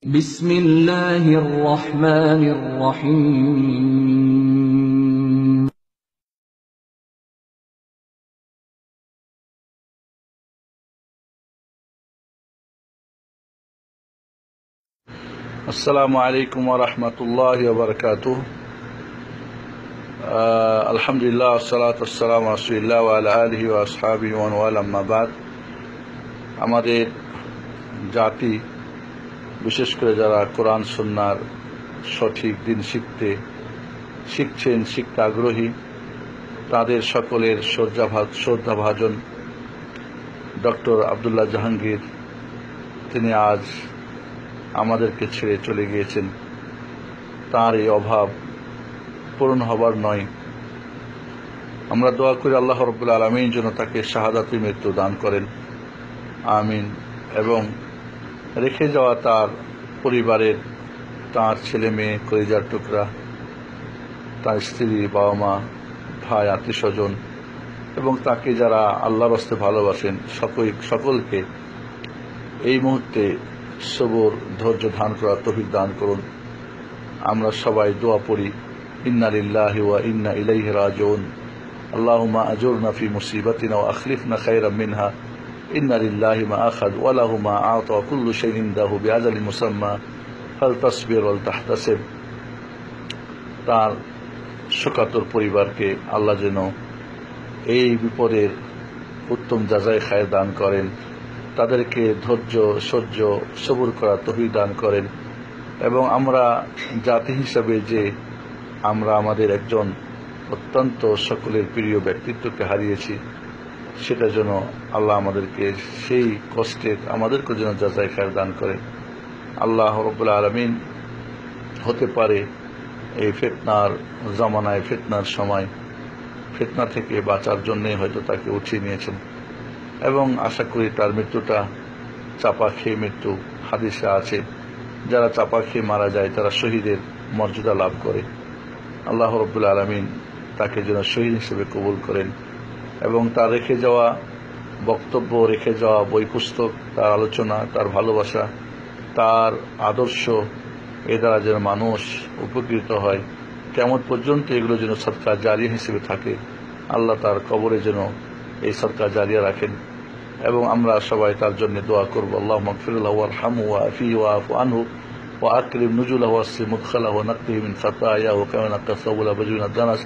بسم الله الرحمن الرحيم السلام عليكم ورحمة الله وبركاته الحمد لله والصلاة والسلام على رسول الله وعلى آله وأصحابه ومن والاه أما بعد আমাদের জাতি বিশেষ করে যারা কোরআন সুন্নাহর সঠিক দিন শিখতে আগ্রহী তাদের সকলের শ্রদ্ধাভাজন ডক্টর আব্দুল্লাহ জাহাঙ্গীর তিনি আজ আমাদেরকে ছেড়ে চলে গিয়েছেন। তার এই অভাব পূরণ হবার নয়। আমরা দোয়া করি আল্লাহ রাব্বুল আলামিন যেন তাকে শাহাদাতি মৃত্যু দান করেন, আমিন। এবং রেখে যাওয়া তার পরিবারের, তার ছেলে মেয়ে, কলিজার টুকরা, তার স্ত্রী, বাবা মা, ভাই, আত্মীয় স্বজন এবং তাকে যারা আল্লাহর রাস্তায় ভালোবাসেন সকলকে এই মুহূর্তে সবর ধৈর্য ধারণ করার তৌফিক দান করুন। আমরা সবাই দোয়া পড়ি, ইন্না লিল্লাহি ওয়া ইন্না ইলাইহি রাজিউন, আল্লাহুম্মা আজুরনা ফি মুসিবাতিনা ওয়া আখলিফনা খায়রাম মিনহা, ইন্না লিল্লাহি মা আখায ওয়া লাহু মা আ'তা ওয়া কুল্লু শাইইন ইনদাহু বিআজালিন মুসাম্মা ফালতাসবির ওয়াল তাহতাসিব। তার শোকাতুর পরিবারকে আল্লাহ যেন এই বিপদের উত্তম জাযায়ে খায়র দান করেন, তাদেরকে ধৈর্য সহ্য সবর করার তৌফিক দান করেন। এবং আমরা জাতি হিসাবে যে আমরা আমাদের একজন অত্যন্ত সকলের প্রিয় ব্যক্তিত্বকে হারিয়েছি, সেটা যেন আল্লাহ আমাদেরকে সেই কষ্টের আমাদেরকে যেন জাযায়ে খায়র দান করেন। আল্লাহ রাব্বুল আলামিন হতে পারে এই ফিতনার জামানায়, ফিতনার সময়, ফিতনা থেকে বাঁচার জন্যই হয়তো তাকে উঠিয়ে নিয়েছেন। এবং আশা করি তার মৃত্যুটা চাপা খেয়ে মৃত্যু। হাদিসে আছে যারা চাপা খেয়ে মারা যায় তারা শহীদের মর্যাদা লাভ করে। আল্লাহ রাব্বুল আলামিন তাকে যেন শহীদ হিসেবে কবুল করেন এবং তার রেখে যাওয়া বক্তব্য, রেখে যাওয়া বই পুস্তক, তার আলোচনা, তার ভালোবাসা, তার আদর্শ, এ দ্বারা যেন মানুষ উপকৃত হয়। কিয়ামত পর্যন্ত এগুলো যেন সদকা জারিয়া হিসেবে থাকে। আল্লাহ তার কবরে যেন এই সদকা জারিয়া রাখেন এবং আমরা সবাই তার জন্য দোয়া করব। আল্লাহুম্মা গফির লাহু ওয়ারহামহু ওয়াআফিহি ওয়াআফু আনহু ওয়াআকরিম নুজুলাহু ওয়াসসি মুদখালাহু ওয়ানাক্কিহি মিন খাতায়াহু কামা নাক্কা সাওবুল আবজু মিনাদ দানাস।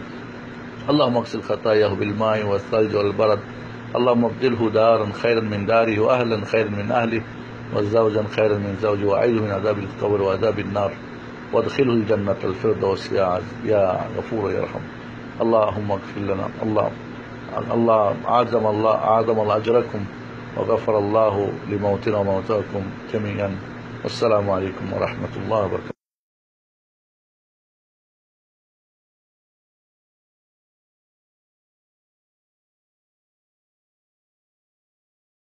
اللهم اغسل خطاياه بالماء والثلج والبرد. اللهم ابدله دارا خيرا من داره واهلا خيرا من اهله وزوجا خيرا من زوجه واعيذه من عذاب القبر وعذاب النار وادخله الجنة الفردوس يا غفور يا رحم. اللهم اغفر لنا. الله أعظم الله أجركم وغفر الله لموتنا وموتاكم جميعا. والسلام عليكم ورحمة الله وبركاته.